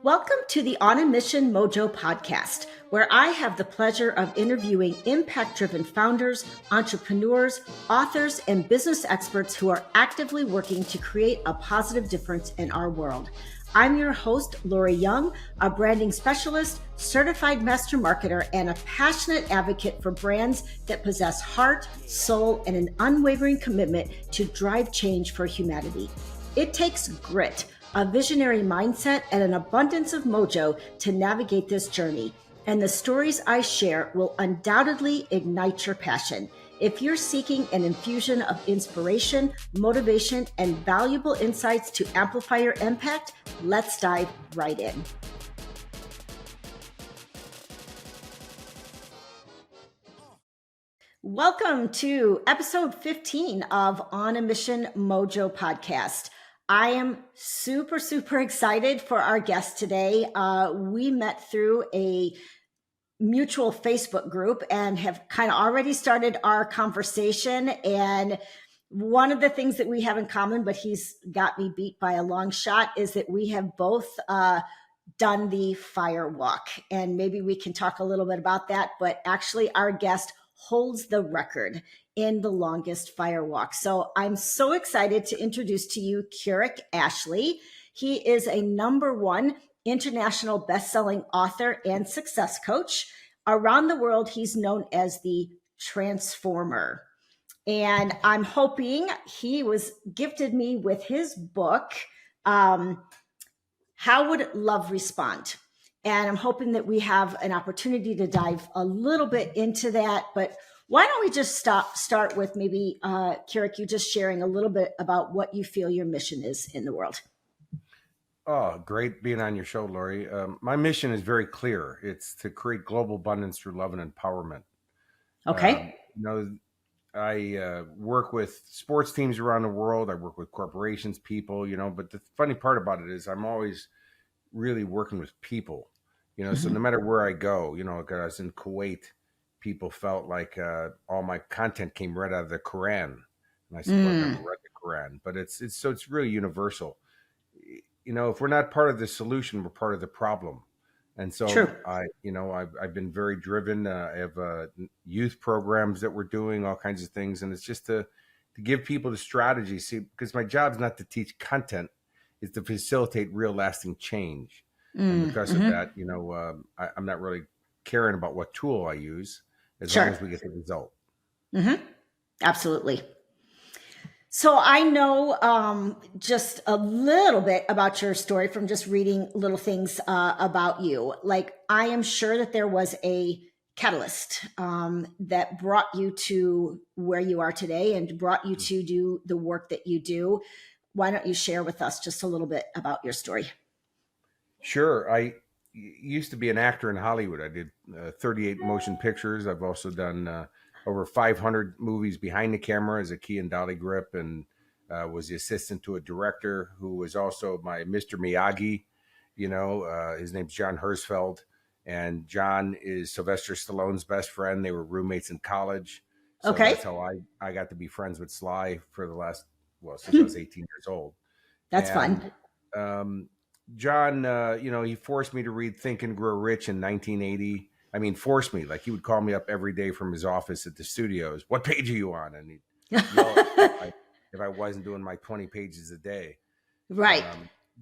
Welcome to the On a Mission Mojo podcast, where I have the pleasure of interviewing impact-driven founders, entrepreneurs, authors, and business experts who are actively working to create a positive difference in our world. I'm your host, Lori Young, a branding specialist, certified master marketer, and a passionate advocate for brands that possess heart, soul, and an unwavering commitment to drive change for humanity. It takes grit, a visionary mindset, and an abundance of mojo to navigate this journey. And the stories I share will undoubtedly ignite your passion. If you're seeking an infusion of inspiration, motivation, and valuable insights to amplify your impact, let's dive right in. Welcome to episode 15 of On a Mission Mojo podcast. I am super excited for our guest today. We met through a mutual Facebook group and have kind of already started our conversation. And one of the things that we have in common, but he's got me beat by a long shot, is that we have both done the fire walk. And maybe we can talk a little bit about that. But actually, our guest holds the record in the longest fire walk. So I'm so excited to introduce to you Kurek Ashley. He is a #1 international best-selling author and success coach. Around the world, he's known as the Transformer. And I'm hoping he was gifted me with his book, How Would Love Respond? And I'm hoping that we have an opportunity to dive a little bit into that. But why don't we just start with maybe, Kurek, you just sharing a little bit about what you feel your mission is in the world. Oh, great being on your show, Lori. My mission is very clear. It's to create global abundance through love and empowerment. Okay. I work with sports teams around the world. I work with corporations, people, but the funny part about it is I'm always really working with people, so no matter where I go, like I was in Kuwait, people felt like all my content came right out of the Quran. And I said, well, I've never read the Quran, but it's really universal. If we're not part of the solution, we're part of the problem. And so True. I've been very driven. I have youth programs that we're doing, all kinds of things. And it's just to give people the strategy. See, because my job is not to teach content, it's to facilitate real lasting change. And because of that, I'm not really caring about what tool I use as long as we get the result. Absolutely. So I know just a little bit about your story from just reading little things about you. Like, I am sure that there was a catalyst that brought you to where you are today and brought you to do the work that you do. Why don't you share with us just a little bit about your story? Sure. I used to be an actor in Hollywood. I did 38 motion pictures. I've also done over 500 movies behind the camera as a key and dolly grip, and was the assistant to a director who was also my Mr. Miyagi. His name's John Hersfeld, and John is Sylvester Stallone's best friend. They were roommates in college. So that's how I got to be friends with Sly for the last, since I was 18 years old. That's fun. John, he forced me to read Think and Grow Rich in 1980. I mean, forced me. Like, he would call me up every day from his office at the studios. What page are you on? And he'd yell at me if I wasn't doing my 20 pages a day. Right.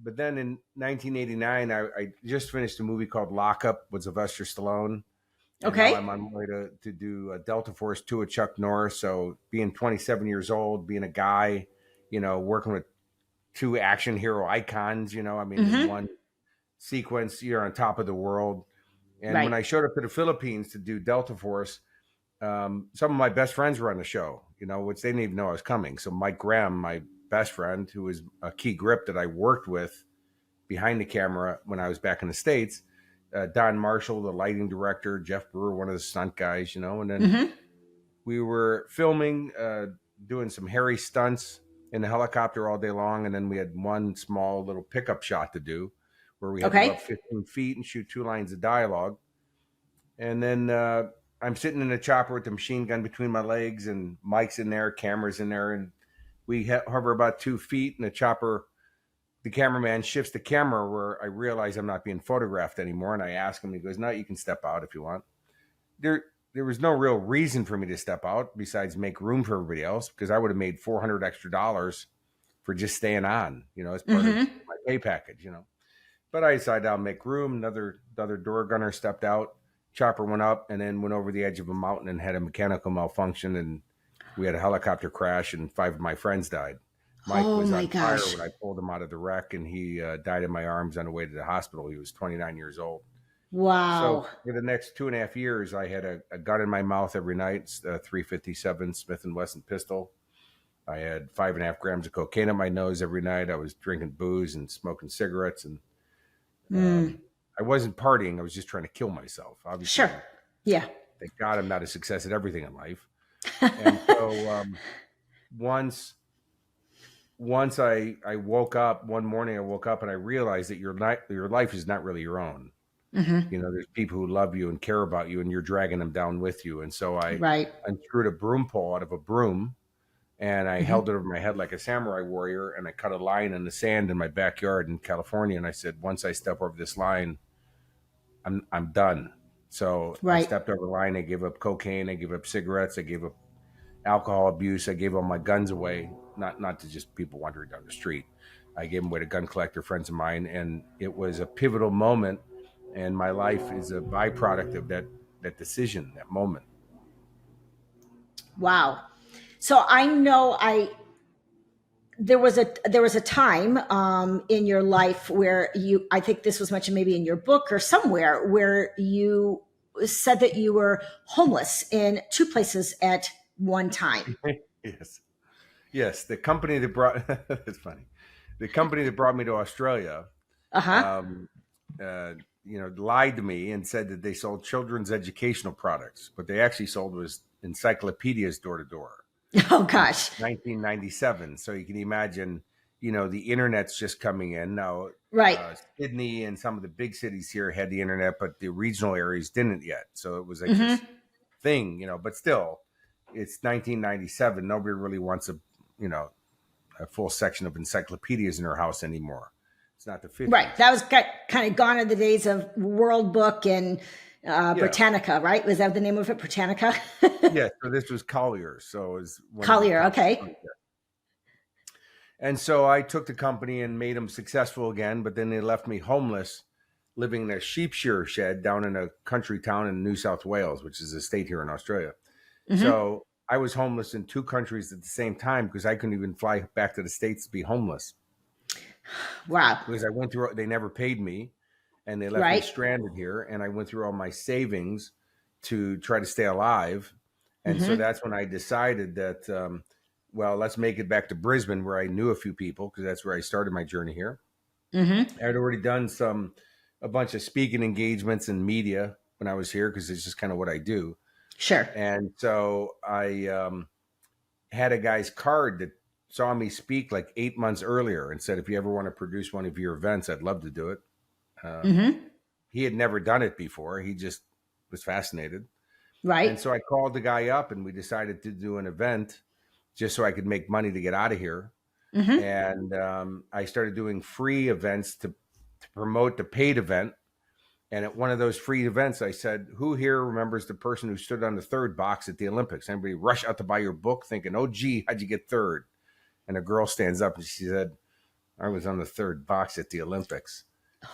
But then in 1989, I just finished a movie called Lockup with Sylvester Stallone. And now I'm on my way to do Delta Force 2 with Chuck Norris. So being 27 years old, being a guy, working with two action hero icons, in one sequence, you're on top of the world. And when I showed up to the Philippines to do Delta Force, some of my best friends were on the show, which they didn't even know I was coming. So Mike Graham, my best friend, who was a key grip that I worked with behind the camera when I was back in the States, Don Marshall, the lighting director, Jeff Brewer, one of the stunt guys, and then we were filming, doing some hairy stunts in the helicopter all day long. And then we had one small little pickup shot to do where we had to go up 15 feet and shoot 2 lines of dialogue. And then I'm sitting in a chopper with the machine gun between my legs, and Mike's in there, camera's in there, and we hover about 2 feet, and the chopper the cameraman shifts the camera where I realize I'm not being photographed anymore. And I ask him, he goes, no, you can step out if you want. There was no real reason for me to step out besides make room for everybody else, because I would have made $400 extra for just staying on, as part of my pay package, But I decided I'll make room. Another door gunner stepped out, chopper went up, and then went over the edge of a mountain and had a mechanical malfunction, and we had a helicopter crash, and 5 of my friends died. Mike was on fire when I pulled him out of the wreck, and he died in my arms on the way to the hospital. He was 29 years old. Wow. So for the next 2.5 years, I had a gun in my mouth every night, a .357 Smith & Wesson pistol. I had 5.5 grams of cocaine in my nose every night. I was drinking booze and smoking cigarettes, and I wasn't partying. I was just trying to kill myself. Obviously, sure, yeah. Thank God I'm not a success at everything in life. And so once I woke up one morning, I woke up and I realized that your life is not really your own. There's people who love you and care about you, and you're dragging them down with you. And so I unscrewed a broom pole out of a broom, and I held it over my head like a samurai warrior, and I cut a line in the sand in my backyard in California. And I said, once I step over this line, I'm done. So I stepped over the line. I gave up cocaine. I gave up cigarettes. I gave up alcohol abuse. I gave all my guns away, not to just people wandering down the street. I gave them away to gun collector friends of mine, and it was a pivotal moment. And my life is a byproduct of that decision, that moment. Wow. So I know there was a time in your life where I think this was mentioned maybe in your book or somewhere, where you said that you were homeless in 2 places at one time. Yes. The company that brought it's funny. The company that brought me to Australia, lied to me and said that they sold children's educational products. What they actually sold was encyclopedias door to door. Oh gosh. 1997. So you can imagine, the internet's just coming in now. Right. Sydney and some of the big cities here had the internet, but the regional areas didn't yet. So it was like this thing, but still, it's 1997. Nobody really wants a full section of encyclopedias in their house anymore. It's not the 50s. Right. That was kind of gone are the days of World Book and Britannica, right? Was that the name of it? Britannica? Yeah. So this was Collier. So it was Collier. Okay. And so I took the company and made them successful again, but then they left me homeless, living in a sheep shearer shed down in a country town in New South Wales, which is a state here in Australia. So I was homeless in 2 countries at the same time because I couldn't even fly back to the States to be homeless. Wow. Because I went through, they never paid me, and they left me stranded here. And I went through all my savings to try to stay alive. And so that's when I decided that, let's make it back to Brisbane, where I knew a few people, because that's where I started my journey here. I had already done a bunch of speaking engagements in media when I was here, because it's just kind of what I do. Sure. And so I had a guy's card that saw me speak like 8 months earlier and said, if you ever want to produce one of your events, I'd love to do it. He had never done it before. He just was fascinated. Right. And so I called the guy up, and we decided to do an event just so I could make money to get out of here. And I started doing free events to promote the paid event. And at one of those free events, I said, who here remembers the person who stood on the 3rd box at the Olympics? Anybody rush out to buy your book thinking, oh, gee, how'd you get 3rd? And a girl stands up and she said, I was on the 3rd box at the Olympics.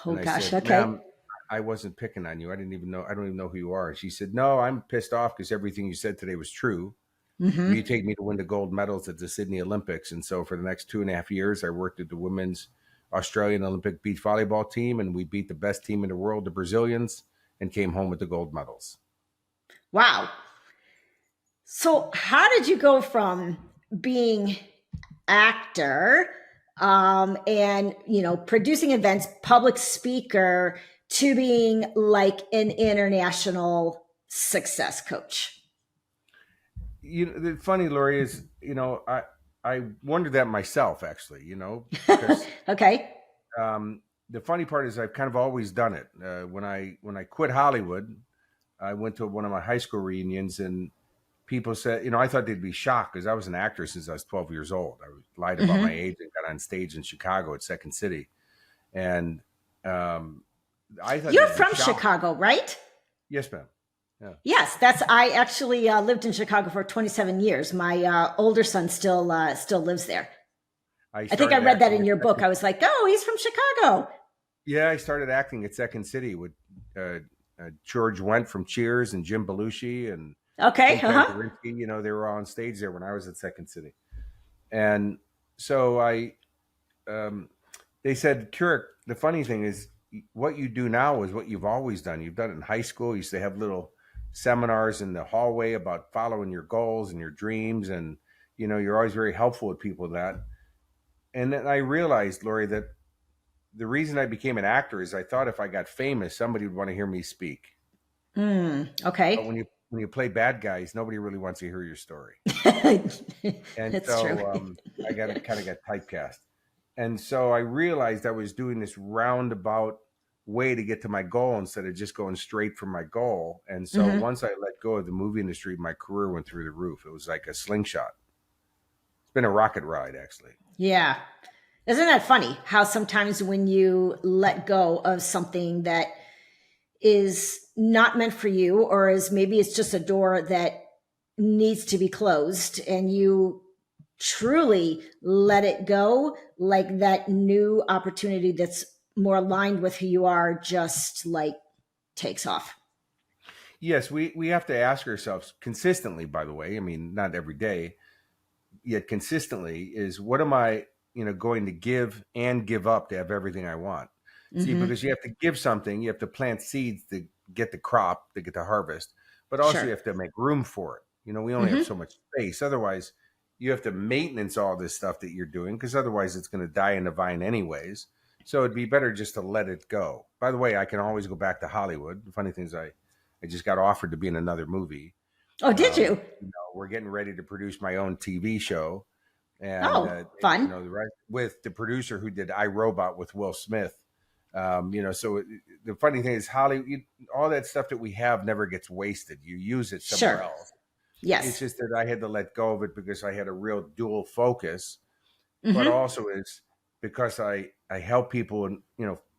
Oh, and I gosh. said, okay. Ma'am, I wasn't picking on you. I don't even know who you are. And she said, no, I'm pissed off because everything you said today was true. You take me to win the gold medals at the Sydney Olympics. And so for the next 2.5 years, I worked at the women's Australian Olympic beach volleyball team, and we beat the best team in the world, the Brazilians, and came home with the gold medals. Wow. So how did you go from being actor and, producing events, public speaker, to being like an international success coach? The funny, Lori, is, I wondered that myself, actually, because okay. The funny part is I've kind of always done it. When I quit Hollywood, I went to one of my high school reunions, and people said, I thought they'd be shocked because I was an actor since I was 12 years old. I lied about my Mm-hmm. age and got on stage in Chicago at Second City. And um, I thought You're they'd be from shocked. Chicago, right? Yes, ma'am. Yeah. Yes, I actually lived in Chicago for 27 years. My older son still lives there. I think I started read that acting in at your book. I was like, oh, he's from Chicago. Yeah, I started acting at Second City with George Wendt from Cheers and Jim Belushi and Okay. Pete Uh-huh. Benvenuti. They were all on stage there when I was at Second City. And so they said, Kurek, the funny thing is what you do now is what you've always done. You've done it in high school. You used to have little seminars in the hallway about following your goals and your dreams. And, you're always very helpful with people with that. And then I realized, Lori, that the reason I became an actor is I thought if I got famous, somebody would want to hear me speak. Okay. But when you play bad guys, nobody really wants to hear your story. And That's so true. I got typecast. And so I realized I was doing this roundabout way to get to my goal instead of just going straight for my goal. And so once I let go of the movie industry, my career went through the roof. It was like a slingshot. It's been a rocket ride, actually. Yeah. Isn't that funny how sometimes when you let go of something that is not meant for you, or is maybe it's just a door that needs to be closed, and you truly let it go, like that new opportunity that's more aligned with who you are just like takes off. Yes, we have to ask ourselves consistently, by the way. I mean, not every day, yet consistently is what am I, going to give and give up to have everything I want? See, because you have to give something, you have to plant seeds to get the crop, to get the harvest, but also you Sure. have to make room for it. We only have so much space. Otherwise, you have to maintenance all this stuff that you're doing because otherwise it's going to die in the vine anyways. So it'd be better just to let it go. By the way, I can always go back to Hollywood. The funny thing is I just got offered to be in another movie. Oh, did you? We're getting ready to produce my own TV show. And Oh, fun. the rest with the producer who did I, Robot with Will Smith. So the funny thing is Hollywood, all that stuff that we have never gets wasted. You use it somewhere Sure. else. Yes. It's just that I had to let go of it because I had a real dual focus, but also it's because I help people and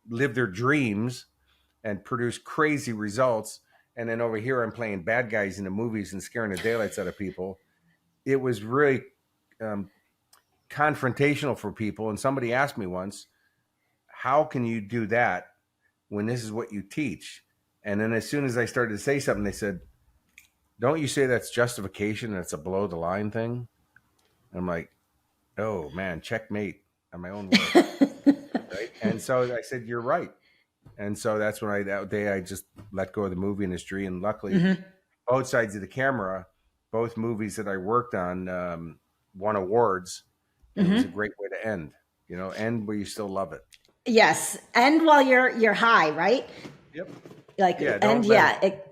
live their dreams and produce crazy results. And then over here I'm playing bad guys in the movies and scaring the daylights out of people. It was really confrontational for people. And somebody asked me once, how can you do that when this is what you teach? And then as soon as I started to say something, they said, don't you say that's justification and it's a below the line thing? I'm like, oh man, checkmate on my own work. Right. And so I said, you're right. And so that's when that day I just let go of the movie industry. And luckily both sides of the camera, both movies that I worked on won awards. And it was a great way to end, end where you still love it. Yes. And while you're high, right? Yep. Like, Yeah. and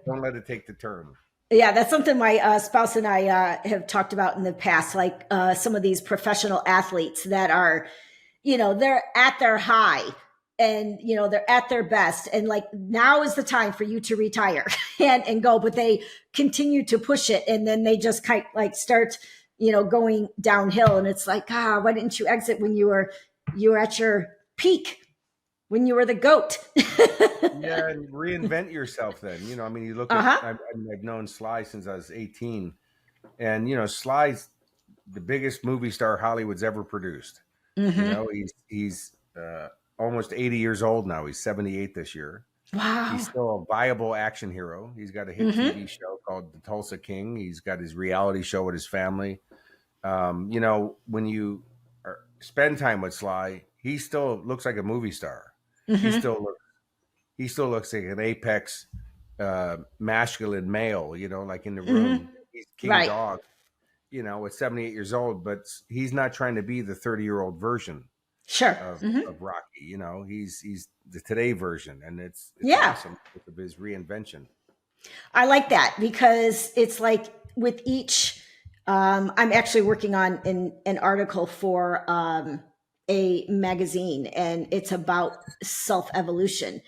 don't let it take the turn. Yeah, that's something my spouse and I have talked about in the past, like some of these professional athletes that are, they're at their high and, they're at their best. And like, now is the time for you to retire and go, but they continue to push it. And then they just kind of like start, going downhill. And it's like, why didn't you exit when you were at your peak? When you were the GOAT. Yeah, and reinvent yourself then. You look at, I've known Sly since I was 18. And, Sly's the biggest movie star Hollywood's ever produced. He's almost 80 years old now. He's 78 this year. Wow. He's still a viable action hero. He's got a hit TV show called The Tulsa King. He's got his reality show with his family. When you spend time with Sly, he still looks like a movie star. He still looks like an apex masculine male, like in the room. He's king dog, at 78 years old, but he's not trying to be the 30-year-old version of Rocky. He's the today version, and it's awesome because of his reinvention. I like that because it's like with each, I'm actually working on an article for a magazine, and it's about self-evolution.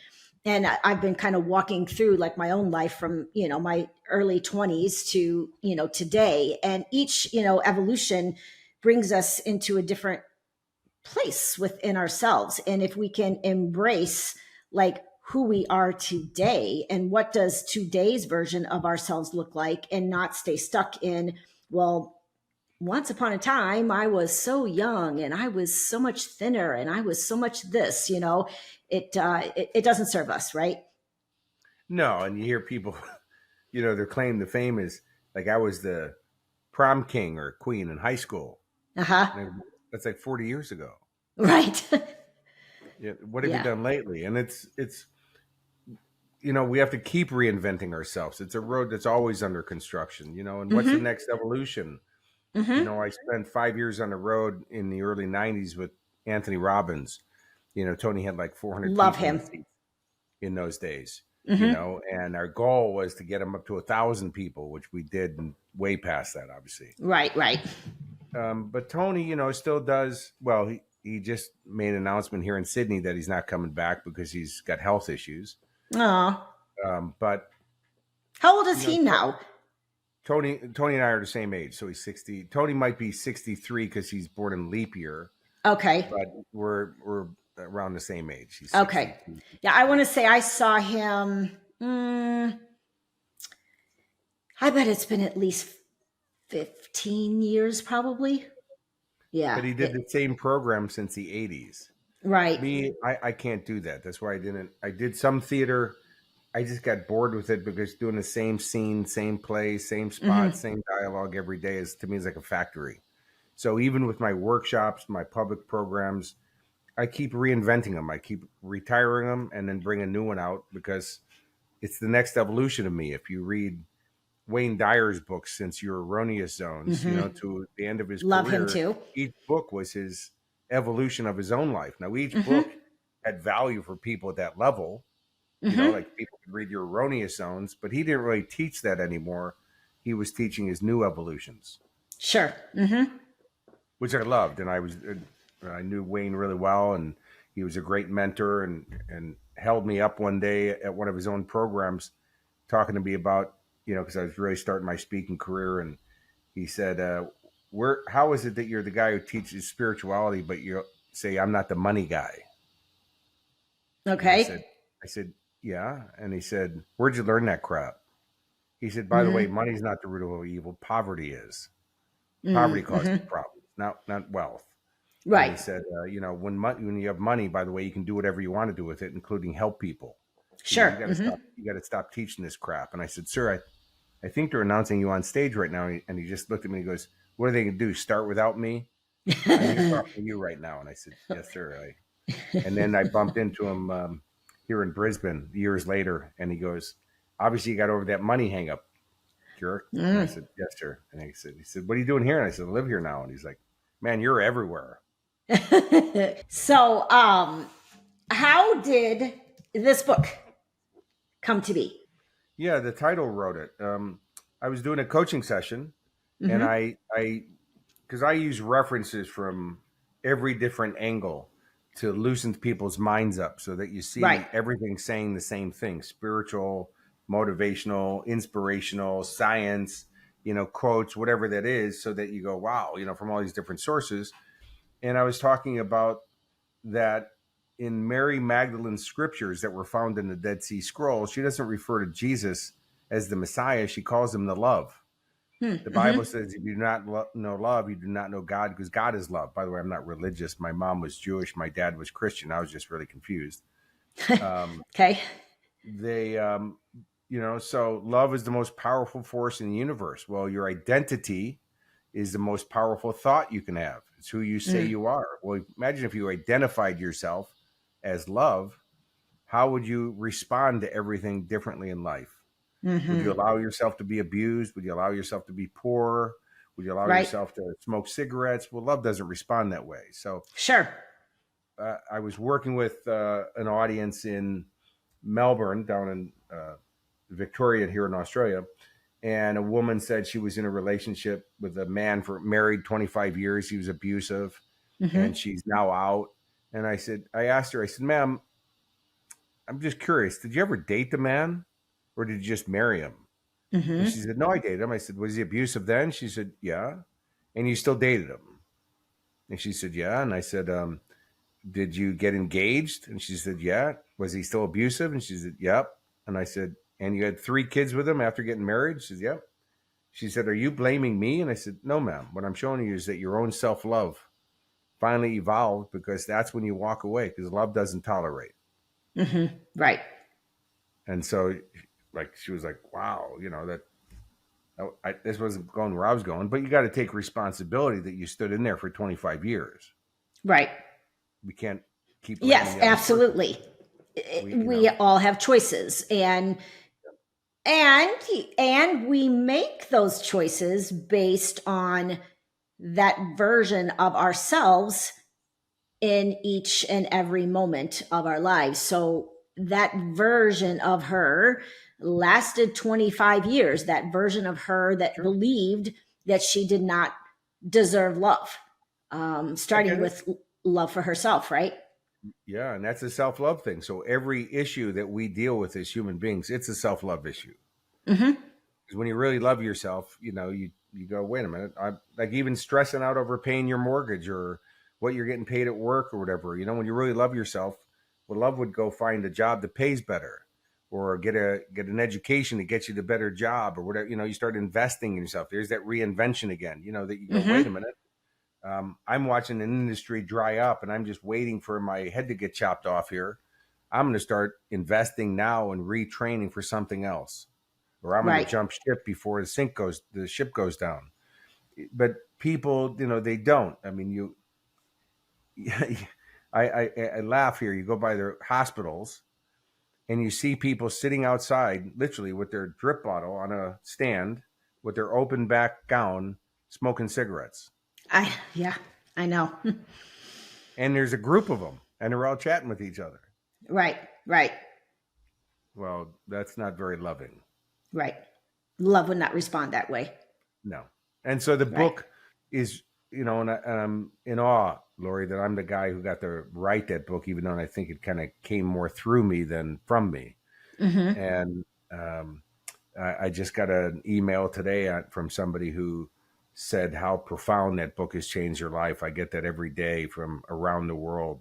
and I've been kind of walking through like my own life from, my early 20s to, today. And each, evolution brings us into a different place within ourselves. And if we can embrace like who we are today and what does today's version of ourselves look like, and not stay stuck in, well, once upon a time I was so young and I was so much thinner and I was so much this, it doesn't serve us, right? No, and you hear people, their claim to fame is like I was the prom king or queen in high school. Uh-huh. That's like 40 years ago. Right. Yeah, what have you Yeah. done lately? And it's we have to keep reinventing ourselves. It's a road that's always under construction, and what's the next evolution? I spent 5 years on the road in the early 90s with Anthony Robbins. Tony had like 400 Love people him. in those days, and our goal was to get him up to 1,000 people, which we did, and way past that, obviously. Right. But Tony, still does well. He just made an announcement here in Sydney that he's not coming back because he's got health issues. Oh. But How old is he now? Tony and I are the same age, so he's 60. Tony might be 63 because he's born in leap year. Okay. But we're around the same age. He's okay. Yeah, I want to say I saw him. I bet it's been at least 15 years, probably. Yeah. But he did the same program since the 80s. Right. Me, I can't do that. That's why I didn't. I did some theater. I just got bored with it because doing the same scene, same play, same spot, same dialogue every day to me is like a factory. So even with my workshops, my public programs, I keep reinventing them. I keep retiring them and then bring a new one out because it's the next evolution of me. If you read Wayne Dyer's books since Your Erroneous Zones, to the end of his Love career, him too. each book was his evolution of his own life. Now, each book had value for people at that level. Like people could read Your Erroneous Zones, but he didn't really teach that anymore. He was teaching his new evolutions. Sure. Which I loved. And I knew Wayne really well, and he was a great mentor and held me up one day at one of his own programs talking to me about, because I was really starting my speaking career. And he said, how is it that you're the guy who teaches spirituality, but you say, I'm not the money guy? Okay. I said, yeah. And he said, where'd you learn that crap? He said, by the way, money's not the root of all evil. Poverty is. Poverty causes problems, not wealth. Right. And he said, when you have money, by the way, you can do whatever you want to do with it, including help people. Sure. You got to stop teaching this crap. And I said, sir, I think they're announcing you on stage right now. And he just looked at me and he goes, what are they going to do? Start without me? I'm just talking to you right now. And I said, yes, sir. And then I bumped into him here in Brisbane years later. And he goes, obviously you got over that money hang up, Kurek. And I said, yes, sir. And he said, what are you doing here? And I said, I live here now. And he's like, man, you're everywhere. So, how did this book come to be? Yeah, the title wrote it. I was doing a coaching session, and because I use references from every different angle to loosen people's minds up so that you see everything saying the same thing: spiritual, motivational, inspirational, science, quotes, whatever that is, so that you go, wow, from all these different sources. And I was talking about that in Mary Magdalene's scriptures that were found in the Dead Sea Scrolls, she doesn't refer to Jesus as the Messiah. She calls him the love. The Bible says, if you do not know love, you do not know God, because God is love. By the way, I'm not religious. My mom was Jewish. My dad was Christian. I was just really confused. Okay. So love is the most powerful force in the universe. Well, your identity is the most powerful thought you can have. It's who you say you are. Well, imagine if you identified yourself as love, how would you respond to everything differently in life? Would you allow yourself to be abused? Would you allow yourself to be poor? Would you allow yourself to smoke cigarettes? Well, love doesn't respond that way. So sure. I was working with an audience in Melbourne, down in Victoria here in Australia. And a woman said she was in a relationship with a man married 25 years. He was abusive and she's now out. And I asked her, ma'am, I'm just curious. Did you ever date the man, or did you just marry him? And Mm-hmm. she said, no, I dated him. I said, was he abusive then? She said, yeah. And you still dated him? And she said, yeah. And I said, did you get engaged? And she said, yeah. Was he still abusive? And she said, yep. And I said, and you had 3 kids with him after getting married? She said, yep. She said, are you blaming me? And I said, no, ma'am. What I'm showing you is that your own self-love finally evolved, because that's when you walk away, because love doesn't tolerate. Mm-hmm. Right. And so, like, she was like, wow, that this wasn't going where I was going, but you got to take responsibility that you stood in there for 25 years. Right. We can't keep blaming Yes, the other person. absolutely. We, We all have choices, and we make those choices based on that version of ourselves in each and every moment of our lives. So that version of her lasted 25 years, that version of her that sure, believed that she did not deserve love, I starting get it. with love for herself, right? Yeah, and that's a self-love thing. So every issue that we deal with as human beings, it's a self-love issue. Mm-hmm. Because when you really love yourself, you go, wait a minute, I'm like, even stressing out over paying your mortgage or what you're getting paid at work or whatever. When you really love yourself, well, love would go find a job that pays better, or get an education that gets you the better job or whatever. You start investing in yourself. There's that reinvention again. That you go, wait a Mm-hmm. minute. I'm watching an industry dry up, and I'm just waiting for my head to get chopped off here. I'm going to start investing now and retraining for something else, or I'm going to Right. jump ship before the ship goes down. But people, they don't. I mean, I laugh here. You go by their hospitals, and you see people sitting outside, literally with their drip bottle on a stand, with their open back gown, smoking cigarettes. Yeah, I know. And there's a group of them, and they're all chatting with each other. Right. Right. Well, that's not very loving. Right. Love would not respond that way. No. And so the Right. book is, and I'm in awe, Lori, that I'm the guy who got to write that book, even though I think it kind of came more through me than from me. Mm-hmm. And I just got an email today from somebody who said how profound that book has changed their life. I get that every day from around the world,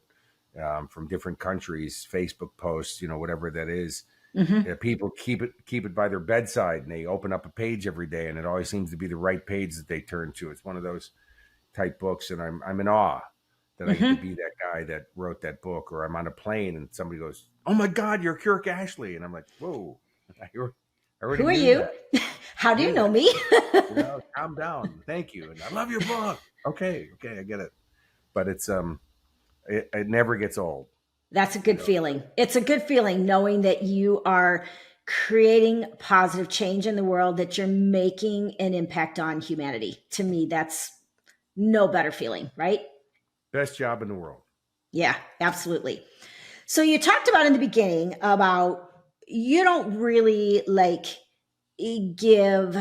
from different countries, Facebook posts, whatever that is. Mm-hmm. People keep it by their bedside, and they open up a page every day, and it always seems to be the right page that they turn to. It's one of those type books, and I'm in awe that I get to Mm-hmm. be that guy that wrote that book. Or I'm on a plane and somebody goes, "Oh my God, you're Kurek Ashley," and I'm like, "Whoa, I already Who are knew you? that. How do you Knew know that. me? Calm down. Thank you, and I love your book. Okay, I get it. But it's it never gets old. That's a You good know, feeling. It's a good feeling knowing that you are creating positive change in the world, that you're making an impact on humanity. To me, that's no better feeling, right? best job in the world. Yeah, absolutely. So you talked about in the beginning about you don't really like give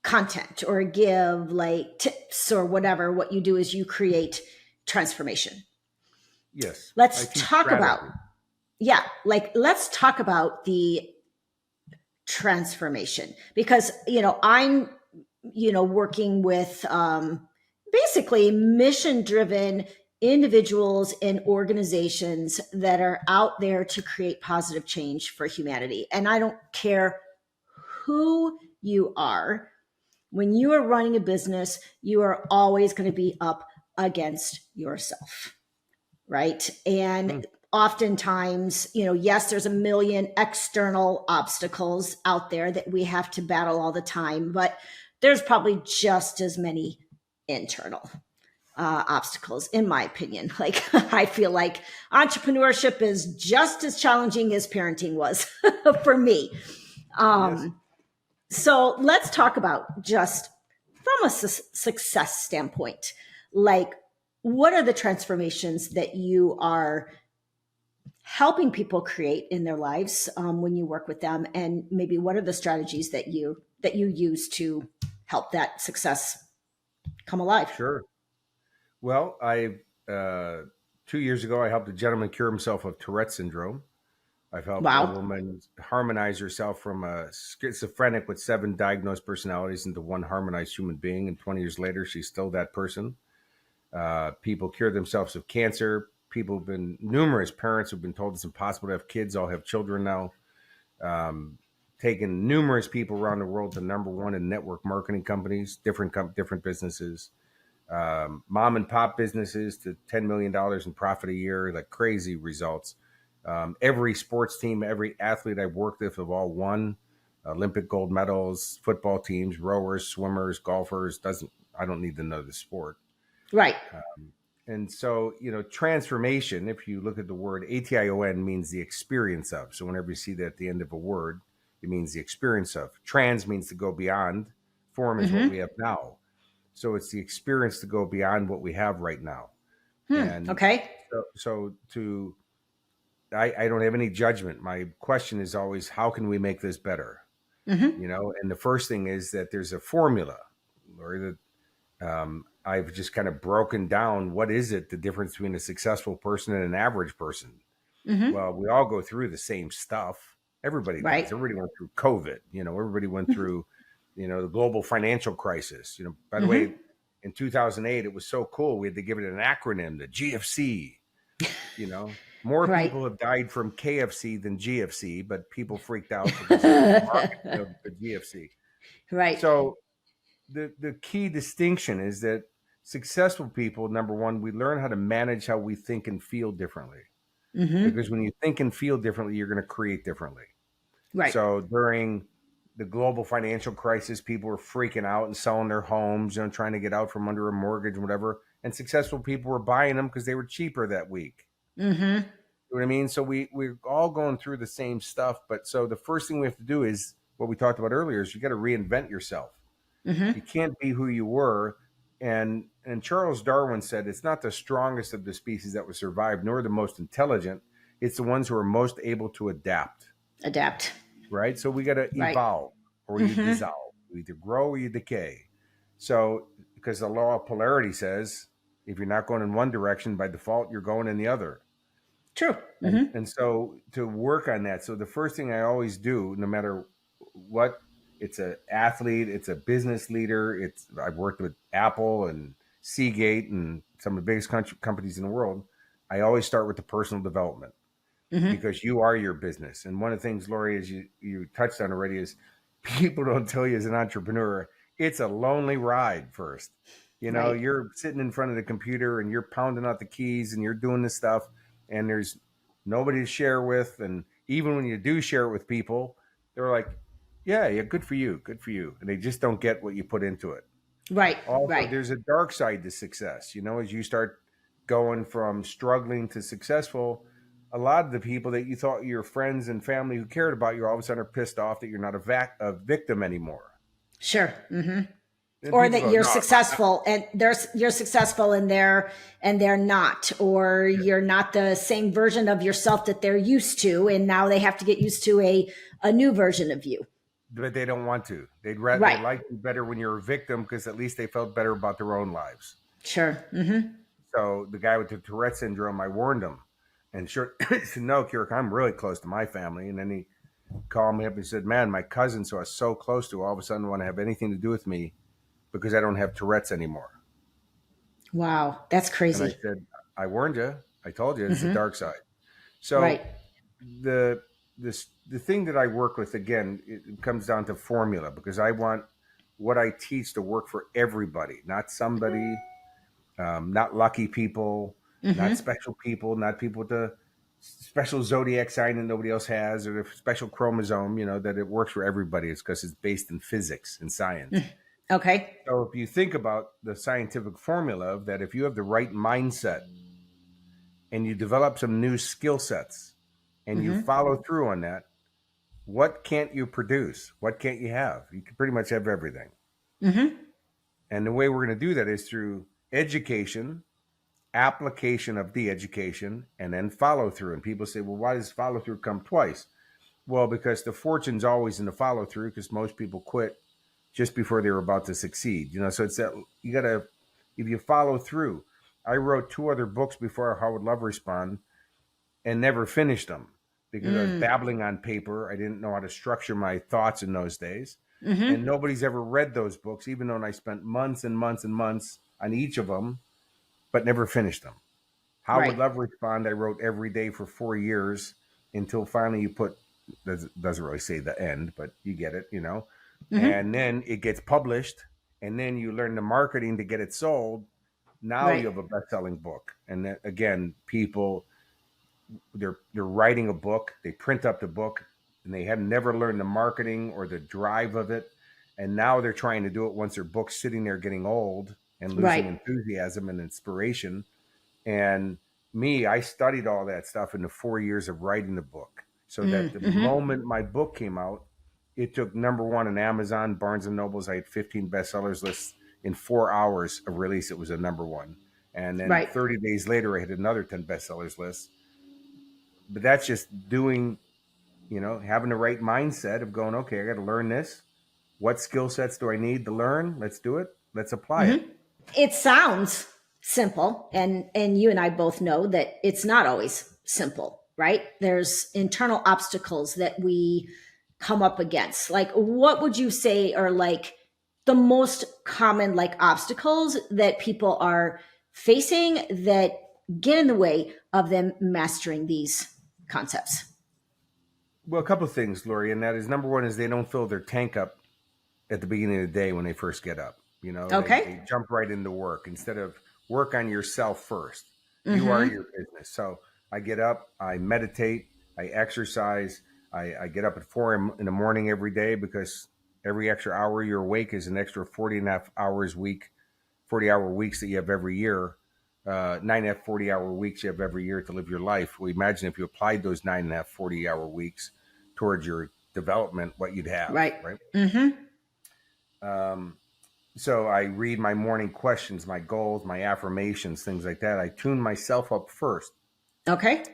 content or give like tips or whatever. What you do is you create transformation. Yes, I Let's teach talk about, strategy. yeah, like let's talk about the transformation, because I'm working with basically mission driven individuals and organizations that are out there to create positive change for humanity. And I don't care who you are. When you are running a business, you are always going to be up against yourself, right? And Hmm. oftentimes, yes, there's a million external obstacles out there that we have to battle all the time, but there's probably just as many internal obstacles, in my opinion. Like, I feel like entrepreneurship is just as challenging as parenting was for me. Yes. Um, so let's talk about, just from a success standpoint, like, what are the transformations that you are helping people create in their lives when you work with them, and maybe what are the strategies that you use to help that success come alive? Sure. Well, I 2 years ago I helped a gentleman cure himself of Tourette syndrome. I've helped a Wow. woman harmonize herself from a schizophrenic with 7 diagnosed personalities into one harmonized human being. And 20 years later, she's still that person. People cure themselves of cancer. People have been, numerous parents who've been told it's impossible to have kids, all have children now. Taken numerous people around the world to number one in network marketing companies, different businesses, mom and pop businesses to $10 million in profit a year, like crazy results. Every sports team, every athlete I've worked with have all won Olympic gold medals, football teams, rowers, swimmers, golfers. I don't need to know the sport. Right. And so, transformation, if you look at the word ATION, means the experience of. So whenever you see that at the end of a word, it means the experience of. Trans means to go beyond. Form is what we have now. So it's the experience to go beyond what we have right now. And Okay. I don't have any judgment. My question is always, how can we make this better? And the first thing is that there's a formula, or that I've just kind of broken down. What is it, the difference between a successful person and an average person? Well, we all go through the same stuff. Everybody Right. does. Everybody went through COVID. Everybody went through, the global financial crisis. By the way, in 2008, it was so cool. We had to give it an acronym, the GFC. More Right. people have died from KFC than GFC, but people freaked out because of the market of the GFC. Right. So the key distinction is that successful people, number one, we learn how to manage how we think and feel differently. Because when you think and feel differently, you're going to create differently. Right. So during the global financial crisis, people were freaking out and selling their homes, trying to get out from under a mortgage and whatever. And successful people were buying them because they were cheaper that week. You know what I mean? So we're all going through the same stuff. But so the first thing we have to do is what we talked about earlier is you got to reinvent yourself. You can't be who you were. And Charles Darwin said it's not the strongest of the species that will survive, nor the most intelligent. It's the ones who are most able to adapt. Right? So we got to evolve, or you dissolve. You either grow or you decay. So because the law of polarity says if you're not going in one direction, by default, you're going in the other. True. And so to work on that. So the first thing I always do, no matter what, it's an athlete, it's a business leader. I've worked with Apple and Seagate and some of the biggest companies in the world. I always start with the personal development because you are your business. And one of the things, Lori, as you touched on already, is people don't tell you as an entrepreneur, it's a lonely ride first. You're sitting in front of the computer and you're pounding out the keys and you're doing this stuff and there's nobody to share with. And even when you do share it with people, they're like, yeah, good for you. Good for you. And they just don't get what you put into it. Right. Also, there's a dark side to success. As you start going from struggling to successful, a lot of the people that you thought your friends and family who cared about you all of a sudden are pissed off that you're not a victim anymore. Sure. Or that you're successful and you're successful and they're not, or you're not the same version of yourself that they're used to. And now they have to get used to a new version of you. But they don't want to. They'd rather they like you better when you're a victim because at least they felt better about their own lives. Sure. So the guy with the Tourette syndrome, I warned him. And sure, he said, no, Kurek, I'm really close to my family. And then he called me up and said, man, my cousins who I was so close to all of a sudden want to have anything to do with me because I don't have Tourette's anymore. Wow, that's crazy. And I said, I warned you. I told you it's the dark side. So the thing that I work with, again, it comes down to formula because I want what I teach to work for everybody, not somebody, not lucky people, not special people, not people with a special zodiac sign that nobody else has or a special chromosome, that it works for everybody. It's because it's based in physics and science. Okay. So if you think about the scientific formula of that, if you have the right mindset and you develop some new skill sets and you follow through on that, what can't you produce? What can't you have? You can pretty much have everything. And the way we're going to do that is through education, application of the education, and then follow through. And people say, well, why does follow through come twice? Well, because the fortune's always in the follow through because most people quit just before they were about to succeed. So it's that you got to, if you follow through. I wrote 2 other books before How Would Love Respond and never finished them. because I was babbling on paper. I didn't know how to structure my thoughts in those days. Mm-hmm. And nobody's ever read those books, even though I spent months and months and months on each of them, but never finished them. How Would Right. Love Respond? I wrote every day for 4 years until finally you put, doesn't really say the end, but you get it, you know. Mm-hmm. And then it gets published, and then you learn the marketing to get it sold. Now you Right. have a best-selling book, and then, again, people they're writing a book, they print up the book, and they have never learned the marketing or the drive of it, and now they're trying to do it once their book's sitting there getting old and losing Right. enthusiasm and inspiration. And me, I studied all that stuff in the 4 years of writing the book, so that the Mm-hmm. moment my book came out, it took number one on Amazon, Barnes and Nobles. I had 15 bestsellers lists in 4 hours of release. It was a number one, and then Right. 30 days later, I had another 10 bestsellers lists. But that's just doing, having the right mindset of going, okay, I got to learn this. What skill sets do I need to learn? Let's do it. Let's apply it. Mm-hmm. It sounds simple, and you and I both know that it's not always simple, right? There's internal obstacles that we come up against. Like, what would you say are like the most common like obstacles that people are facing that get in the way of them mastering these concepts? Well, a couple of things, Lori, and that is number one is they don't fill their tank up at the beginning of the day when they first get up. They Okay. jump right into work instead of work on yourself first. You are Mm-hmm. your business. So I get up, I meditate, I exercise. I get up at 4 in the morning every day, because every extra hour you're awake is an extra 40 and a half hours week, 40-hour weeks that you have every year. 9.5 40-hour weeks you have every year to live your life. We imagine if you applied those 9.5 40-hour weeks towards your development, what you'd have, Right. right? Mm-hmm. So I read my morning questions, my goals, my affirmations, things like that. I tune myself up first, Okay.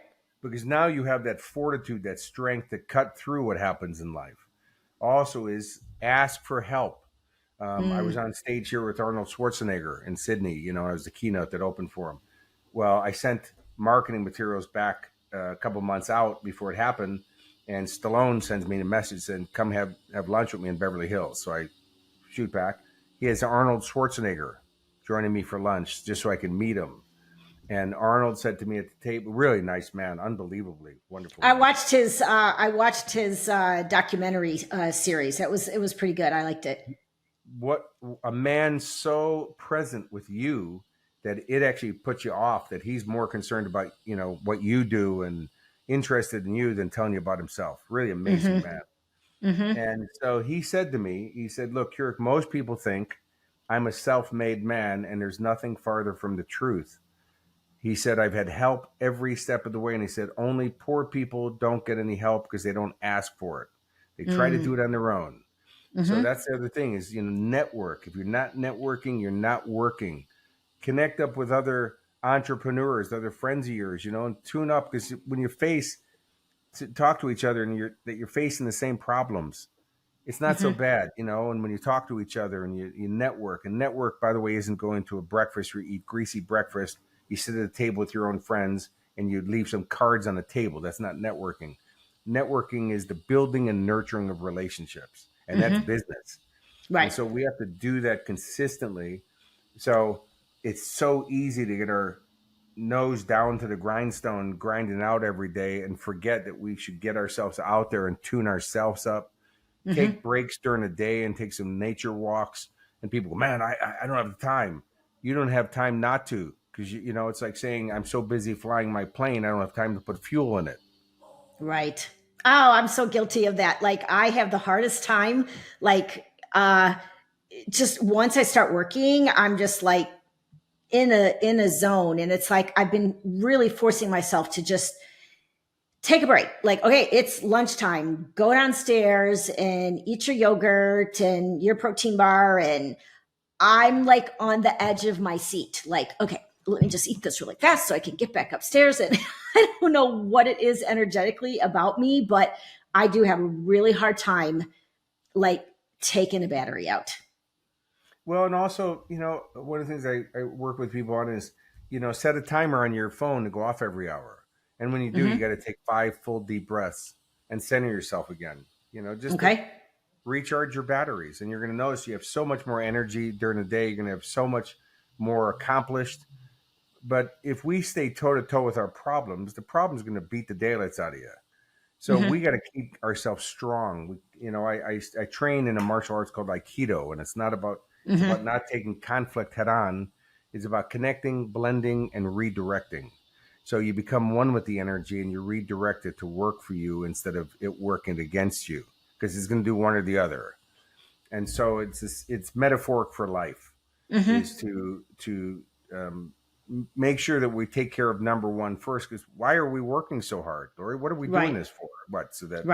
because now you have that fortitude, that strength to cut through what happens in life. Also is ask for help. I was Mm. on stage here with Arnold Schwarzenegger in Sydney. I was the keynote that opened for him. Well, I sent marketing materials back a couple months out before it happened, and Stallone sends me a message saying, "Come have lunch with me in Beverly Hills." So I shoot back. He has Arnold Schwarzenegger joining me for lunch just so I can meet him. And Arnold said to me at the table, really nice man, unbelievably wonderful man. I watched his documentary series. It was pretty good. I liked it. What a man so present with you that it actually puts you off, that he's more concerned about, what you do and interested in you than telling you about himself. Really amazing Mm-hmm. man. Mm-hmm. And so he said to me, he said, "Look, Kurek, most people think I'm a self-made man, and there's nothing farther from the truth." He said, "I've had help every step of the way." And he said, "Only poor people don't get any help because they don't ask for it. They try to do it on their own." So Mm-hmm. that's the other thing is, network. If you're not networking, you're not working. Connect up with other entrepreneurs, other friends of yours, and tune up, because when you talk to each other and you're facing the same problems, it's not so Mm-hmm. bad, and when you talk to each other and you network, and network, by the way, isn't going to a breakfast where you eat greasy breakfast. You sit at a table with your own friends and you leave some cards on the table. That's not networking. Networking is the building and nurturing of relationships, and that's Mm-hmm. business. And Right. so we have to do that consistently. So it's so easy to get our nose down to the grindstone, grinding out every day, and forget that we should get ourselves out there and tune ourselves up. Mm-hmm. Take breaks during the day and take some nature walks. And people go, "Man, I don't have the time." You don't have time not to, because it's like saying, "I'm so busy flying my plane, I don't have time to put fuel in it." Right. Oh, I'm so guilty of that. Like I have the hardest time. Like just once I start working, I'm just like in a zone, and it's like I've been really forcing myself to just take a break. Like, okay, it's lunchtime. Go downstairs and eat your yogurt and your protein bar. And I'm like on the edge of my seat. Like, okay, let me just eat this really fast so I can get back upstairs. And I don't know what it is energetically about me, but I do have a really hard time like taking a battery out. Well, and also, one of the things I work with people on is, set a timer on your phone to go off every hour. And when you do, you got to take 5 full deep breaths and center yourself again, just to Okay. recharge your batteries. And you're going to notice you have so much more energy during the day. You're going to have so much more accomplished. But if we stay toe to toe with our problems, the problem's going to beat the daylights out of you. So we got to keep ourselves strong. I train in a martial arts called Aikido, and it's about not taking conflict head on. It's about connecting, blending, and redirecting. So you become one with the energy, and you redirect it to work for you instead of it working against you, because it's going to do one or the other. And so it's metaphoric for life, is to make sure that we take care of number one first. Because why are we working so hard, Lori? What are we doing this for? What, so that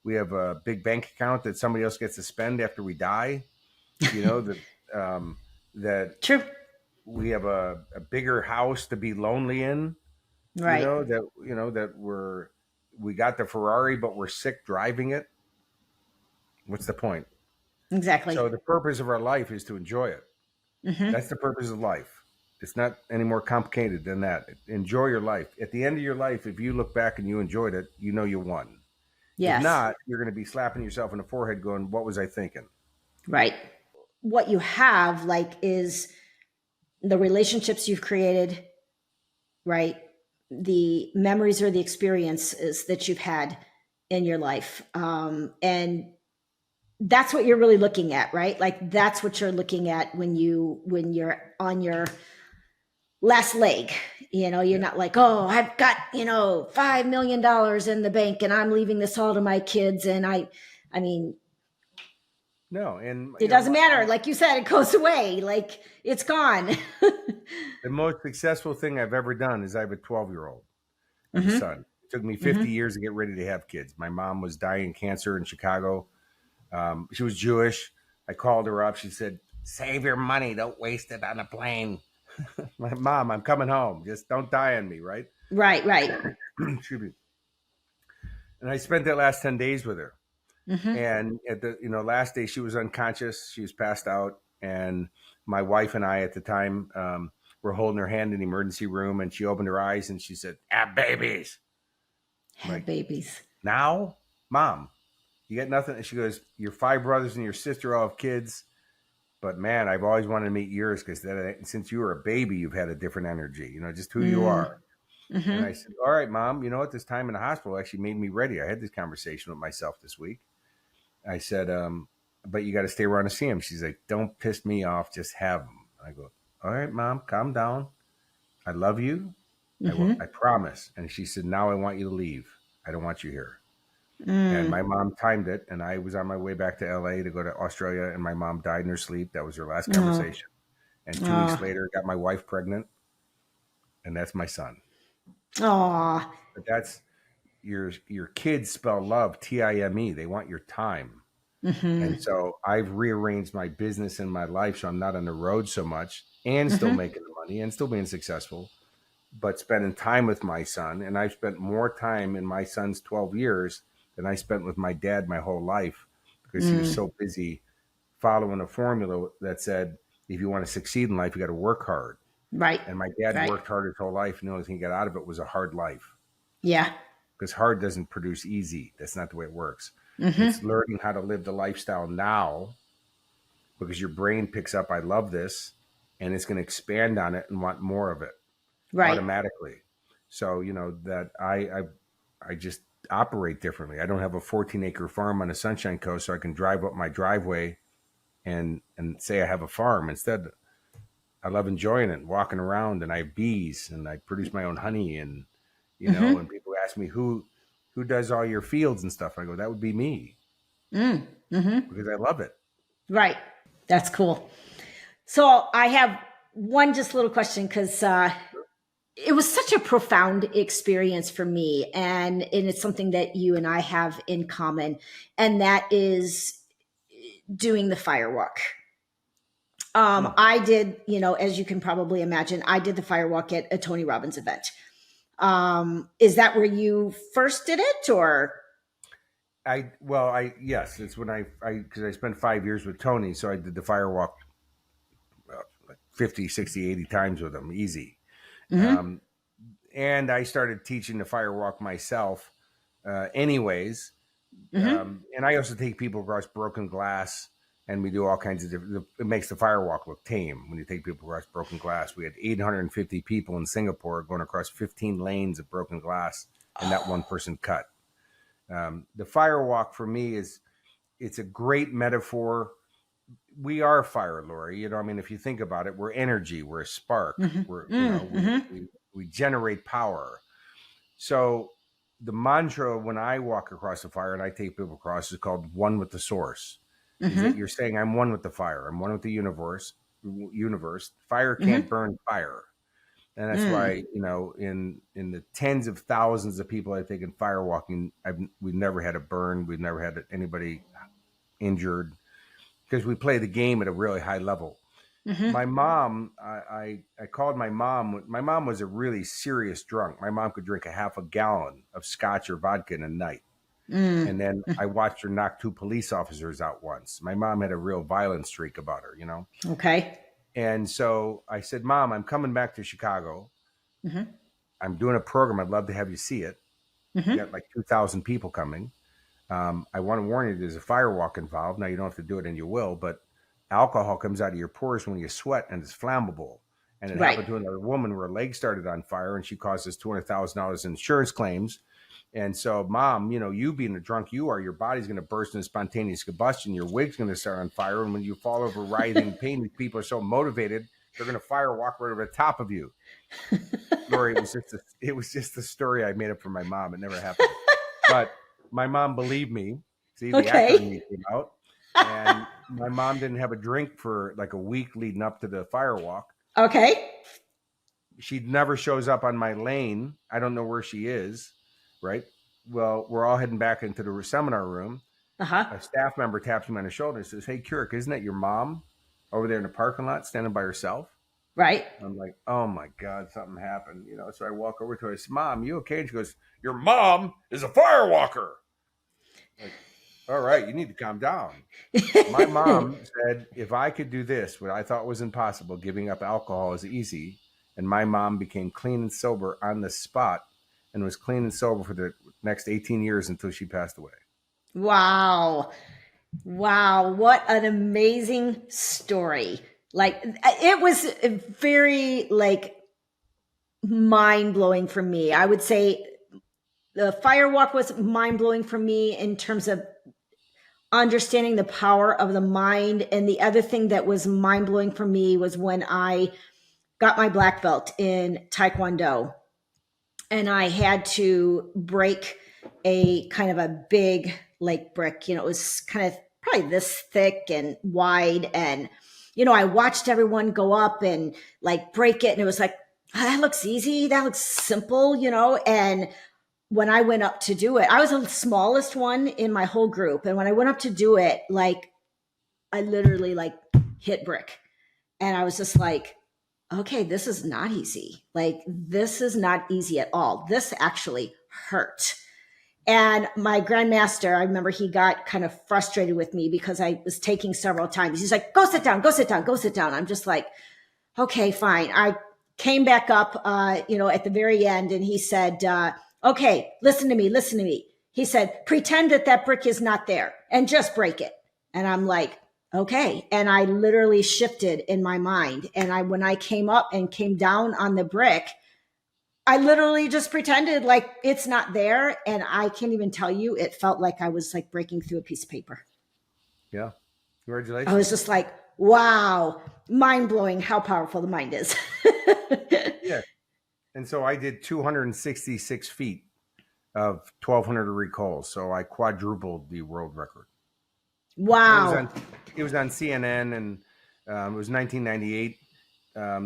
we have a big bank account that somebody else gets to spend after we die? That True. we have a bigger house to be lonely in. Right. That we got the Ferrari, but we're sick driving it. What's the point? Exactly. So the purpose of our life is to enjoy it. That's the purpose of life. It's not any more complicated than that. Enjoy your life. At the end of your life, if you look back and you enjoyed it, you won. Yes. If not, you're going to be slapping yourself in the forehead going, what was I thinking? Right. What you have is the relationships you've created, right? The memories or the experiences that you've had in your life. And that's what you're really looking at, right? Like that's what you're looking at when you're on your last leg. You're not like, oh, I've got, $5 million in the bank and I'm leaving this all to my kids. And I mean, no, and it doesn't matter. Like you said, it goes away. Like it's gone. The most successful thing I've ever done is I have a 12-year-old. I have a son. It took me 50 years to get ready to have kids. My mom was dying of cancer in Chicago. She was Jewish. I called her up. She said, save your money. Don't waste it on a plane. My mom, I'm coming home. Just don't die on me, right? Right. Excuse me. And I spent that last 10 days with her. And at the last day, she was unconscious. She was passed out. And my wife and I at the time were holding her hand in the emergency room. And she opened her eyes and she said, have babies. Have babies. Now, Mom, you got nothing. And she goes, your 5 brothers and your sister all have kids. But man, I've always wanted to meet yours because since you were a baby, you've had a different energy, just who you are. And I said, all right, Mom, at this time in the hospital actually made me ready. I had this conversation with myself this week. I said, but you got to stay around to see him. She's like, don't piss me off. Just have him. I go, all right, Mom, calm down. I love you. I promise. And she said, now I want you to leave. I don't want you here. And my mom timed it, and I was on my way back to LA to go to Australia, and my mom died in her sleep. That was her last conversation. And 2 weeks later, got my wife pregnant, and that's my son. Aw. But that's your kids spell love, Time. They want your time. And so I've rearranged my business and my life so I'm not on the road so much and still making the money and still being successful, but spending time with my son. And I've spent more time in my son's 12 years than I spent with my dad my whole life because he was so busy following a formula that said, if you want to succeed in life, you got to work hard. Right. And my dad worked hard his whole life. And the only thing he got out of it was a hard life. Yeah. Because hard doesn't produce easy. That's not the way it works. It's learning how to live the lifestyle now because your brain picks up, I love this, and it's going to expand on it and want more of it automatically. So, that I just operate differently. I don't have a 14-acre farm on the Sunshine Coast so I can drive up my driveway and say I have a farm. Instead, I love enjoying it and walking around, and I have bees and I produce my own honey, and and people ask me who does all your fields and stuff. I go, that would be me because I love it. Right. That's cool. So I have one just little question because it was such a profound experience for me, and it's something that you and I have in common, and that is doing the firewalk. I did, as you can probably imagine, I did the firewalk at a Tony Robbins event. Is that where you first did it, or? Yes, it's when because I spent 5 years with Tony, so I did the firewalk like 50, 60, 80 times with him, easy. and I started teaching the firewalk myself, anyways. And I also take people across broken glass, and we do all kinds of different. It makes the firewalk look tame when you take people across broken glass. We had 850 people in Singapore going across 15 lanes of broken glass, and that one person cut. The firewalk for me it's a great metaphor. We are fire, Lori. You know, I mean, if you think about it, we're energy, we're a spark, we generate power. So the mantra when I walk across the fire and I take people across is called one with the source. Is that you're saying I'm one with the fire, I'm one with the universe. Fire can't burn fire. And that's why, you know, in the tens of thousands of people I've taken firewalking, we've never had a burn, we've never had anybody injured, because we play the game at a really high level. My mom, I called my mom. My mom was a really serious drunk. My mom could drink a half a gallon of scotch or vodka in a night. And then I watched her knock 2 police officers out once. My mom had a real violent streak about her, you know? Okay. And so I said, Mom, I'm coming back to Chicago. I'm doing a program. I'd love to have you see it. We got like 2,000 people coming. I want to warn you, there's a firewalk involved. Now, you don't have to do it, and you will, but alcohol comes out of your pores when you sweat, and it's flammable. And it happened to another woman where her leg started on fire, and she caused us $200,000 in insurance claims. And so, Mom, you know, you being the drunk you are, your body's going to burst into spontaneous combustion. Your wig's going to start on fire. And when you fall over writhing in pain, these people are so motivated, they're going to firewalk right over the top of you. Lori, it was just a story I made up for my mom. It never happened. But my mom believed me. See, the actor in me came out. And my mom didn't have a drink for like a week leading up to the firewalk. Okay. She never shows up on my lane. I don't know where she is. Right. Well, we're all heading back into the seminar room. A staff member taps me on the shoulder and says, "Hey, Kurek, isn't that your mom over there in the parking lot standing by herself?" Right. I'm like, "Oh my God, something happened." You know, so I walk over to her. I said, "Mom, you okay?" And she goes, "Your mom is a firewalker." Like, all right, you need to calm down. My mom said, if I could do this, what I thought was impossible, giving up alcohol is easy. And my mom became clean and sober on the spot, and was clean and sober for the next 18 years until she passed away. Wow. Wow. What an amazing story. Like, it was very like mind blowing for me. I would say the firewalk was mind blowing for me in terms of understanding the power of the mind. And the other thing that was mind blowing for me was when I got my black belt in Taekwondo, and I had to break a kind of a big like brick. You know, it was kind of probably this thick and wide. And, you know, I watched everyone go up and like break it. And it was like, oh, that looks easy. That looks simple, you know? And when I went up to do it, I was the smallest one in my whole group. And when I went up to do it, like I literally like hit brick. And I was just like, okay, this is not easy. Like, this is not easy at all. This actually hurt. And my grandmaster, I remember he got kind of frustrated with me because I was taking several times. He's like, go sit down, go sit down, go sit down. I'm just like, okay, fine. I came back up, you know, at the very end, and he said, okay, listen to me, listen to me. He said, pretend that that brick is not there and just break it. And I'm like, okay. And I literally shifted in my mind. And when I came up and came down on the brick, I literally just pretended like it's not there. And I can't even tell you, it felt like I was like breaking through a piece of paper. Yeah. Congratulations. I was just like, wow, mind blowing how powerful the mind is. Yeah. And so I did 266 feet of 1,200 recalls. So I quadrupled the world record. Wow. It was on CNN, and it was 1998.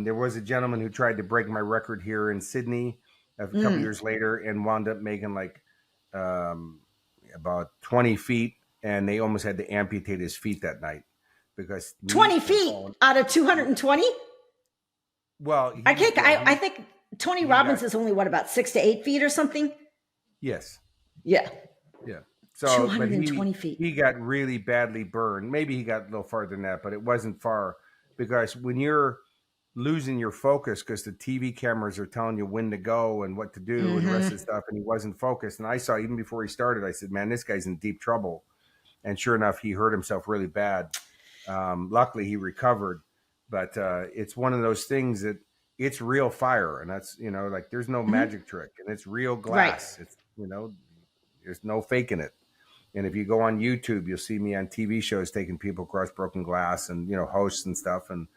There was a gentleman who tried to break my record here in Sydney a couple years later and wound up making like about 20 feet, and they almost had to amputate his feet that night because 20 feet out of 220. Well, I think Tony Robbins is only what, about 6 to 8 feet or something. Yes. Yeah. Yeah. So 220 feet. He got really badly burned. Maybe he got a little farther than that, but it wasn't far, because when you're losing your focus because the TV cameras are telling you when to go and what to do and the rest of the stuff. And he wasn't focused. And I saw, even before he started, I said, man, this guy's in deep trouble. And sure enough, he hurt himself really bad. Luckily, he recovered. But it's one of those things that it's real fire. And that's, like there's no magic trick, and it's real glass. Right. It's, there's no faking it. And if you go on YouTube, you'll see me on TV shows taking people across broken glass and, hosts and stuff. And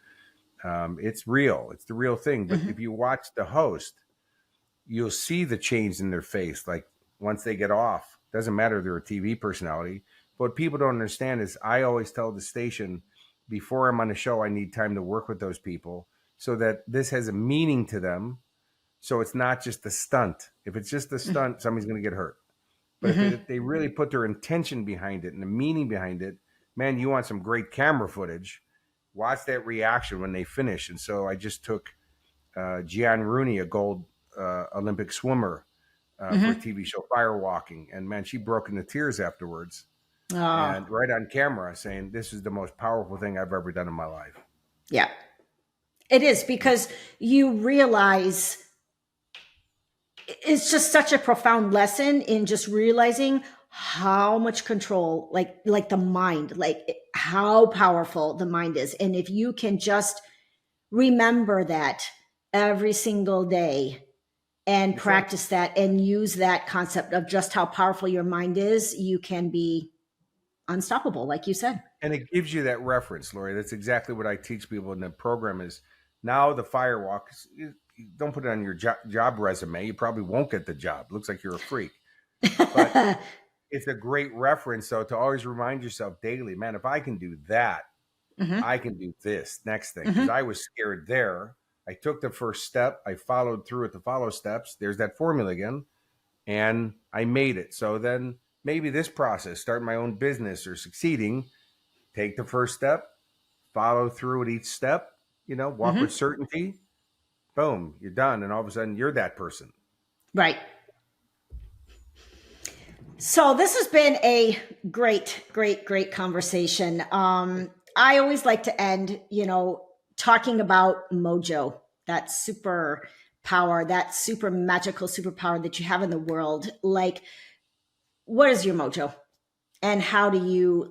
it's real. It's the real thing. But if you watch the host, you'll see the change in their face. Like once they get off, doesn't matter if they're a TV personality. But what people don't understand is I always tell the station, before I'm on the show, I need time to work with those people so that this has a meaning to them. So it's not just a stunt. If it's just a stunt, somebody's going to get hurt. But if they really put their intention behind it and the meaning behind it, man, you want some great camera footage. Watch that reaction when they finish. And so I just took Gian Rooney, a gold Olympic swimmer, for a TV show, Firewalking. And man, she broke into tears afterwards. And right on camera saying, this is the most powerful thing I've ever done in my life. Yeah, it is, because you realize it's just such a profound lesson in just realizing how much control, like the mind, like how powerful the mind is. And if you can just remember that every single day and practice that and use that concept of just how powerful your mind is, you can be unstoppable, like you said. And it gives you that reference, Lori. That's exactly what I teach people in the program is now the firewalk. Don't put it on your job resume. You probably won't get the job. It looks like you're a freak. But it's a great reference, though, to always remind yourself daily, man, if I can do that, I can do this next thing. Because I was scared there. I took the first step. I followed through with the follow steps. There's that formula again. And I made it. So then maybe this process, starting my own business or succeeding, take the first step, follow through at each step, walk with certainty. Boom, you're done. And all of a sudden you're that person. Right. So this has been a great, great, great conversation. I always like to end, talking about mojo, that super power, that super magical superpower that you have in the world. Like, what is your mojo and how do you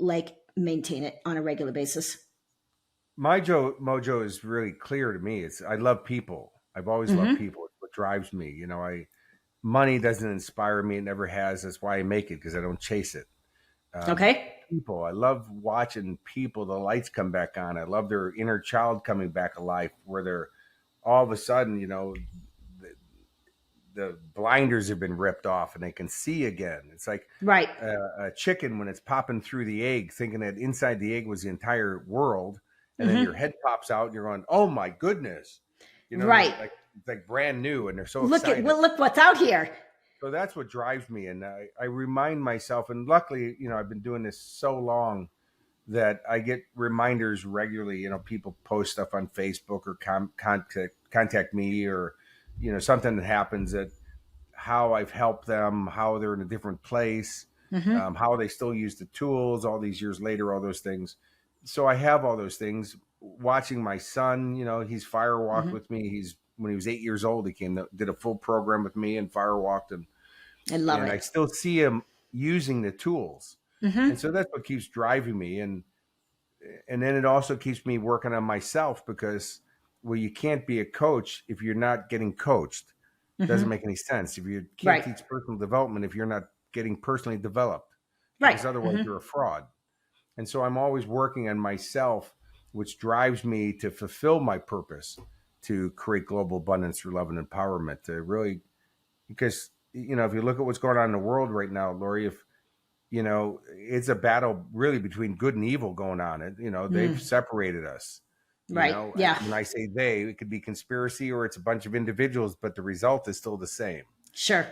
maintain it on a regular basis? My mojo is really clear to me. I love people. I've always loved people. It's what drives me. Money doesn't inspire me. It never has. That's why I make it, because I don't chase it. Okay. People. I love watching people, the lights come back on. I love their inner child coming back alive, where they're all of a sudden, the blinders have been ripped off and they can see again. It's like right. A chicken when it's popping through the egg, thinking that inside the egg was the entire world. And then your head pops out and you're going, oh my goodness. Right. It's like brand new, and they're so excited. Look what's out here. So that's what drives me. And I remind myself, and luckily, I've been doing this so long that I get reminders regularly. People post stuff on Facebook or contact me, or, something that happens, that how I've helped them, how they're in a different place, how they still use the tools all these years later, all those things. So I have all those things. Watching my son, he's firewalked with me. When he was 8 years old, he did a full program with me and firewalked, and I love it. I still see him using the tools. And so that's what keeps driving me. And then it also keeps me working on myself, because you can't be a coach if you're not getting coached. It doesn't make any sense. If you can't teach personal development if you're not getting personally developed, because otherwise you're a fraud. And so I'm always working on myself, which drives me to fulfill my purpose, to create global abundance through love and empowerment. To really, because, if you look at what's going on in the world right now, Lori, if, it's a battle really between good and evil going on. They've separated us. Right. Yeah. When I say they, it could be conspiracy or it's a bunch of individuals, but the result is still the same. Sure.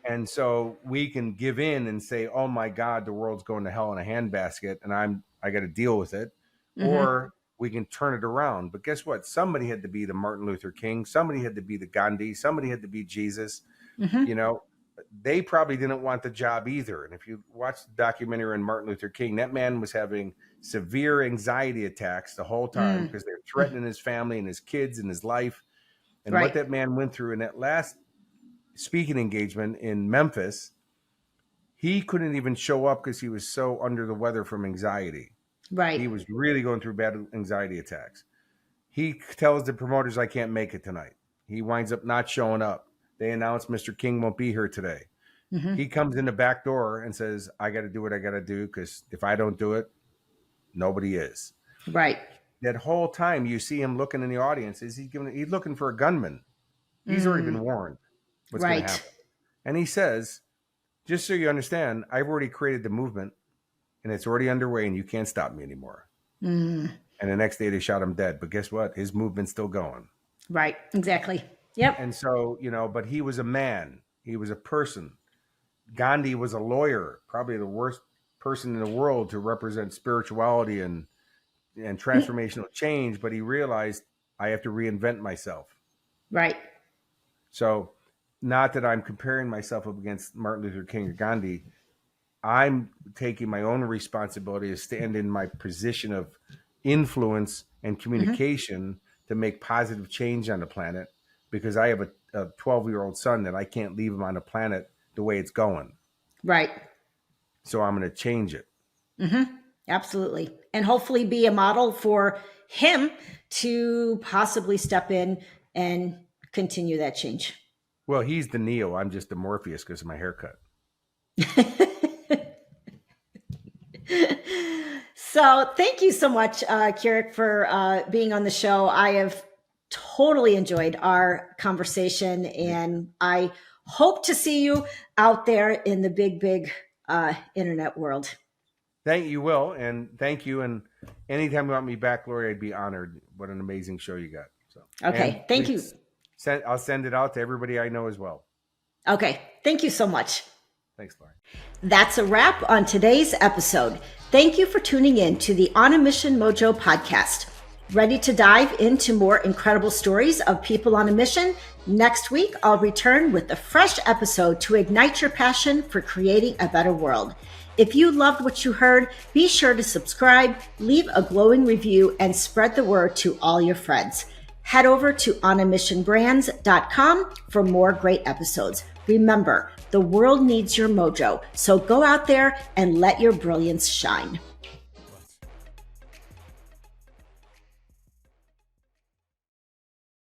And so we can give in and say, oh my God, the world's going to hell in a handbasket and I got to deal with it. Or we can turn it around. But guess what? Somebody had to be the Martin Luther King. Somebody had to be the Gandhi. Somebody had to be Jesus. they probably didn't want the job either. And if you watch the documentary on Martin Luther King, that man was having severe anxiety attacks the whole time because they're threatening his family and his kids and his life. And what that man went through in that last speaking engagement in Memphis, he couldn't even show up because he was so under the weather from anxiety. Right. He was really going through bad anxiety attacks. He tells the promoters, I can't make it tonight. He winds up not showing up. They announce Mr. King won't be here today. He comes in the back door and says, I got to do what I got to do, because if I don't do it, nobody is. Right. That whole time you see him looking in the audience. He's looking for a gunman. He's already been warned what's going to happen. And he says, just so you understand, I've already created the movement and it's already underway and you can't stop me anymore. And the next day they shot him dead. But guess what? His movement's still going. Right. Exactly. Yep. And so, but he was a man. He was a person. Gandhi was a lawyer, probably the worst person in the world to represent spirituality and transformational change. But he realized, I have to reinvent myself. Right. So, not that I'm comparing myself up against Martin Luther King or Gandhi. I'm taking my own responsibility to stand in my position of influence and communication to make positive change on the planet, because I have a 12-year-old son that I can't leave him on the planet the way it's going. Right. So I'm going to change it. Absolutely. And hopefully be a model for him to possibly step in and continue that change. Well, he's the Neo. I'm just the Morpheus because of my haircut. So thank you so much, Kurek, for being on the show. I have totally enjoyed our conversation, and I hope to see you out there in the big internet world. Thank you, Will, and thank you. And anytime you want me back, Lori, I'd be honored. What an amazing show you got. So okay, thank you. I'll send it out to everybody I know as well. Okay, thank you so much. Thanks, Lori. That's a wrap on today's episode. Thank you for tuning in to the On a Mission Mojo podcast. Ready to dive into more incredible stories of people on a mission? Next week, I'll return with a fresh episode to ignite your passion for creating a better world. If you loved what you heard, be sure to subscribe, leave a glowing review, and spread the word to all your friends. Head over to onamissionbrands.com for more great episodes. Remember, the world needs your mojo, so go out there and let your brilliance shine.